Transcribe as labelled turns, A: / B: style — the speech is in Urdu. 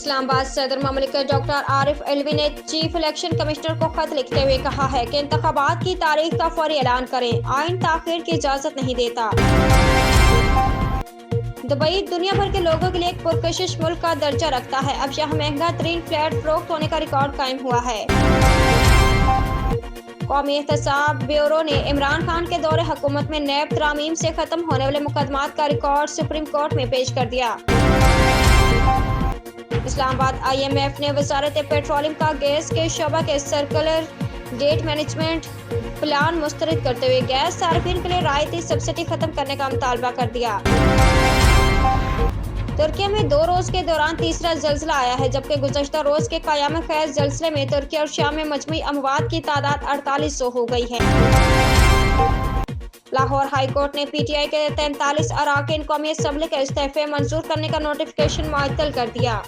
A: اسلام آباد صدر مملکت ڈاکٹر عارف علوی نے چیف الیکشن کمشنر کو خط لکھتے ہوئے کہا ہے کہ انتخابات کی تاریخ کا فوری اعلان کریں، آئین تاخیر کی اجازت نہیں دیتا۔ دبئی دنیا بھر کے لوگوں کے لیے ایک پرکشش ملک کا درجہ رکھتا ہے، اب یہاں مہنگا ترین فلیٹ فروخت ہونے کا ریکارڈ قائم ہوا ہے۔ قومی احتساب بیورو نے عمران خان کے دور حکومت میں نیب ترامیم سے ختم ہونے والے مقدمات کا ریکارڈ سپریم کورٹ میں پیش کر دیا۔ اسلام آباد IMF نے وزارت پیٹرولیم کا گیس کے شعبہ کے سرکلر ڈیٹ مینجمنٹ پلان مسترد کرتے ہوئے گیس صارفین کے لیے رعایتی سبسڈی ختم کرنے کا مطالبہ کر دیا۔ ترکی میں 2 روز کے دوران تیسرا زلزلہ آیا ہے، جبکہ گزشتہ روز کے قیام خیز زلزلے میں ترکی اور شام میں مجموعی اموات کی تعداد 4800 ہو گئی ہے۔ لاہور ہائی کورٹ نے PTI کے 43 اراکین قومی اسمبلی کے استعفے منظور کرنے کا نوٹیفکیشن معطل کر دیا۔